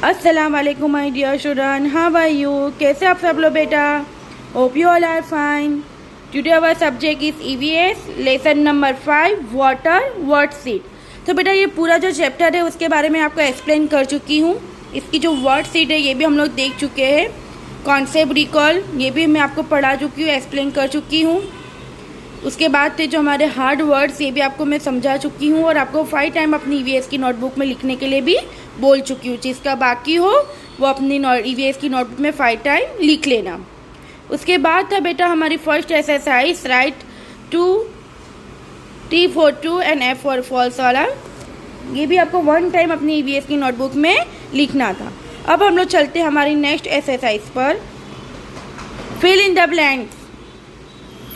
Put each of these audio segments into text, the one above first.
अस्सलाम वालेकुम my dear student, how are you? कैसे आप सब लोग बेटा? Hope you all are fine. Today our subject is EVS lesson number 5 water word sheet. तो बेटा ये पूरा जो चैप्टर है उसके बारे में आपको एक्सप्लेन कर चुकी हूँ. इसकी जो वर्ड सीट है ये भी हम लोग देख चुके हैं. कॉन्सेप्ट रिकॉल ये भी मैं आपको पढ़ा चुकी हूँ, एक्सप्लेन कर चुकी हूँ. उसके बाद थे जो हमारे हार्ड वर्ड्स ये भी आपको मैं समझा चुकी हूँ और आपको 5 टाइम अपनी ईवीएस की नोटबुक में लिखने के लिए भी बोल चुकी हूँ. जिसका बाकी हो वो अपनी ईवीएस की नोटबुक में 5 टाइम लिख लेना. उसके बाद था बेटा हमारी first exercise write to T42 and F for false वाला. ये भी आपको 1 टाइम अपनी ईवीएस की नोटबुक में लिखना था. अब हम लोग चलते हैं हमारी नेक्स्ट एक्सरसाइज पर. Fill in the blanks.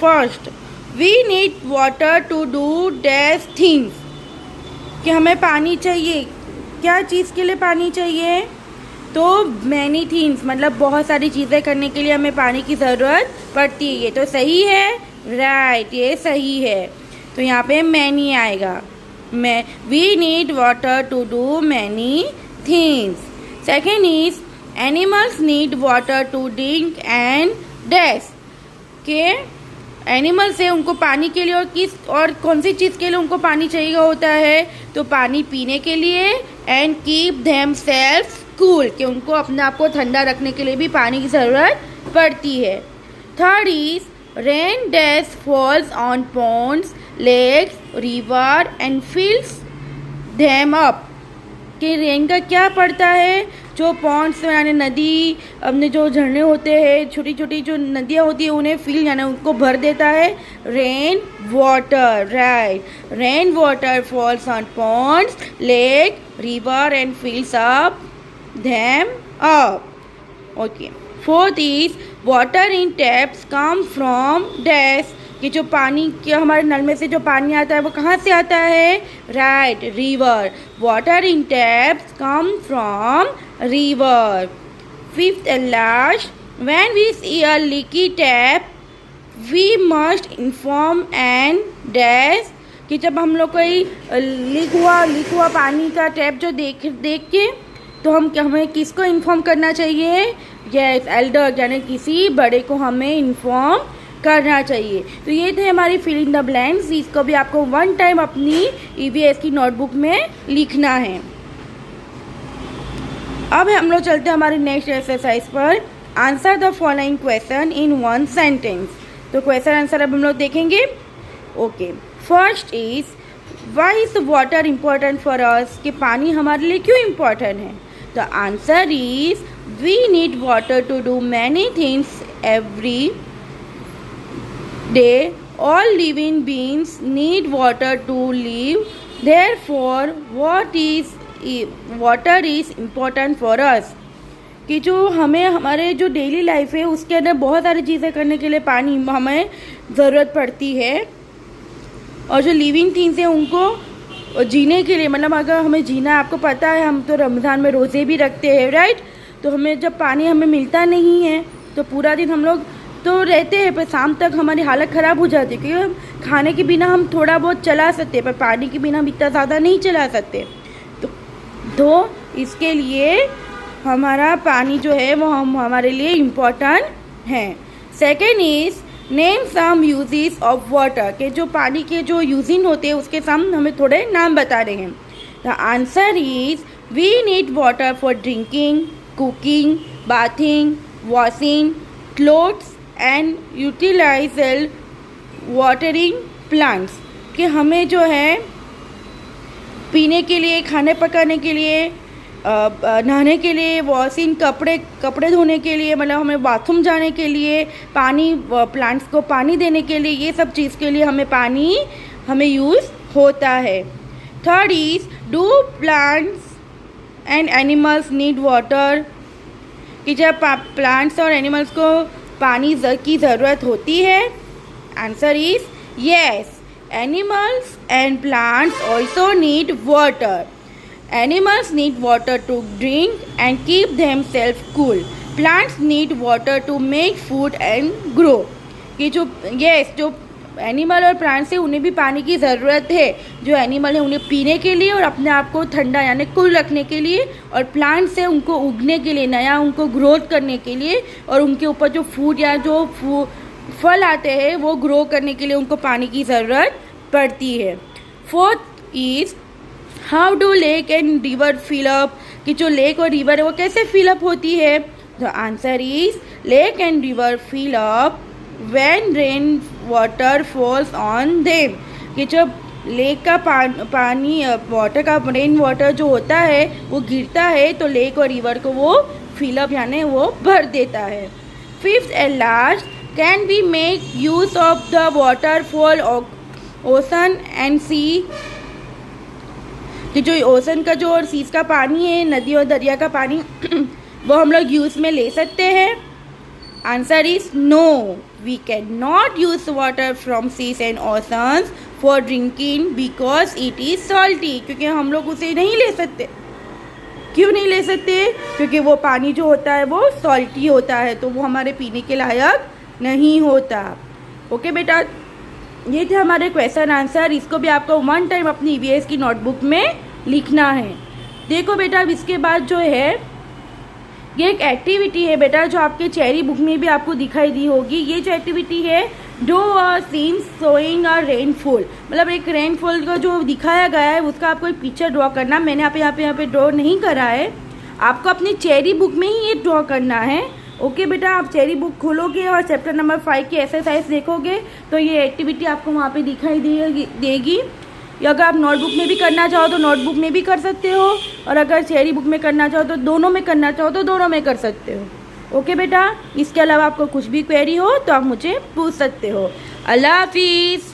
First, we need water to do dash things. कि हमें पानी चाहिए. क्या चीज़ के लिए पानी चाहिए? तो मैनी थिंग्स मतलब बहुत सारी चीज़ें करने के लिए हमें पानी की ज़रूरत पड़ती है. ये तो सही है, राइट, ये सही है. तो यहाँ पे मैनी आएगा. We need water to do many things. Second is animals need water to drink and dash. के एनिमल्स है उनको पानी के लिए और कौन सी चीज़ के लिए उनको पानी चाहिए होता है? तो पानी पीने के लिए and keep them self cool कि उनको अपने आप को ठंडा रखने के लिए भी पानी की ज़रूरत पड़ती है. Third is rain dash falls on ponds lakes river and fills them up. कि रेन का क्या पड़ता है? जो पॉन्ड्स यानी नदी अपने जो झरने होते हैं, छोटी छोटी जो नदियाँ होती है उन्हें फिल यानी उनको भर देता है rain water. Right, rain water falls on ponds lake river and fills up them up. Okay. Fourth is water in taps come from dash. कि जो पानी के हमारे नल में से जो पानी आता है वो कहाँ से आता है? Right, river. Water in taps come from river. Fifth and last, when we see a leaky tap we must inform and dash. कि जब हम लोग कोई लीक हुआ पानी का टैप जो देख के तो हमें किसको इन्फॉर्म करना चाहिए? यस, एल्डर यानी किसी बड़े को हमें इन्फॉर्म करना चाहिए. तो ये थे हमारी फिल इन द ब्लैंक्स. इसको भी आपको 1 टाइम अपनी ईवीएस की नोटबुक में लिखना है. अब हम लोग चलते हैं हमारी नेक्स्ट एक्सरसाइज पर. Answer the following question in 1 sentence. तो क्वेश्चन आंसर अब हम लोग देखेंगे. Okay. First is why is water important for us. कि पानी हमारे लिए क्यों इम्पोर्टेंट है? The answer is we need water to do many things every day. All living beings need water to live. Therefore water is important for us. कि जो हमें हमारे जो डेली लाइफ है उसके अंदर बहुत सारी चीज़ें करने के लिए पानी हमें ज़रूरत पड़ती है. और जो लिविंग थिंग्स है उनको जीने के लिए मतलब अगर हमें जीना, आपको पता है हम तो रमज़ान में रोज़े भी रखते हैं, राइट. तो हमें जब पानी हमें मिलता नहीं है तो पूरा दिन हम लोग तो रहते हैं पर शाम तक हमारी हालत ख़राब हो जाती है. क्योंकि खाने के बिना हम थोड़ा बहुत चला सकते हैं पर पानी के बिना हम इतना ज़्यादा नहीं चला सकते. तो इसके लिए हमारा पानी जो है वो हमारे लिए इम्पोर्टेंट है. Second is name some uses of water. के जो पानी के जो यूजिंग होते हैं उसके सम हमें थोड़े नाम बता रहे हैं. The answer is we need water for drinking, cooking, bathing, washing clothes and utensils watering plants. कि हमें जो है पीने के लिए, खाने पकाने के लिए, नहाने के लिए, वॉशिंग कपड़े धोने के लिए, मतलब हमें बाथरूम जाने के लिए, पानी प्लांट्स को पानी देने के लिए, ये सब चीज़ के लिए हमें यूज़ होता है. Third is do plants and animals need water. कि जब प्लांट्स और एनिमल्स को पानी की ज़रूरत होती है. Answer is yes, animals and plants also need water. Animals need water to drink and keep them self cool. Plants need water to make food and grow. कि जो एनिमल और प्लांट से उन्हें भी पानी की ज़रूरत है। जो एनिमल है उन्हें पीने के लिए और अपने आप को ठंडा यानी कूल रखने के लिए, और प्लांट से उनको उगने के लिए, नया उनको ग्रोथ करने के लिए, और उनके ऊपर जो फूड या जो फल आते हैं वो ग्रो करने के लिए उनको पानी की ज़रूरत पड़ती है। Fourth is how do lake and river fill up, कि जो लेक और रिवर है वो कैसे फिल अप होती है। The answer is lake and river fill up when rain water falls on them, कि जब लेक का पानी वाटर का रेन वाटर जो होता है वो गिरता है तो लेक और रिवर को वो फिल अप यानी वो भर देता है। Fifth and last, can we make use of the waterfall ocean and sea, कि जो ओशन का जो और सीज का पानी है, नदी और दरिया का पानी वो हम लोग यूज़ में ले सकते हैं। Answer is no, we can not use water from seas and oceans for drinking because it is salty, क्योंकि हम लोग उसे नहीं ले सकते। क्यों नहीं ले सकते? क्योंकि वो पानी जो होता है वो सॉल्टी होता है, तो वो हमारे पीने के लायक नहीं होता। ओके बेटा, ये थे हमारे क्वेश्चन आंसर। इसको भी आपको वन टाइम अपनी ईवीएस की नोटबुक में लिखना है। देखो बेटा, अब इसके बाद जो है ये एक एक्टिविटी है बेटा, जो आपके चेरी बुक में भी आपको दिखाई दी होगी। ये जो एक्टिविटी है, do a scene showing a rainfall, मतलब एक रेनफॉल का जो दिखाया गया है उसका आपको एक पिक्चर ड्रॉ करना। मैंने यहाँ पे ड्रॉ नहीं करा है, आपको अपनी चेरी बुक में ही ये ड्रॉ करना है। ओके बेटा, आप चेरी बुक खोलोगे और चैप्टर नंबर 5 की एक्सरसाइज देखोगे तो ये एक्टिविटी आपको वहाँ पे दिखाई देगी। अगर आप नोटबुक में भी करना चाहो तो नोटबुक में भी कर सकते हो, और अगर चेरी बुक में करना चाहो तो दोनों में करना चाहो तो दोनों में कर सकते हो। ओके बेटा, इसके अलावा आपको कुछ भी क्वेरी हो तो आप मुझे पूछ सकते हो। अल्लाह हाफिज़।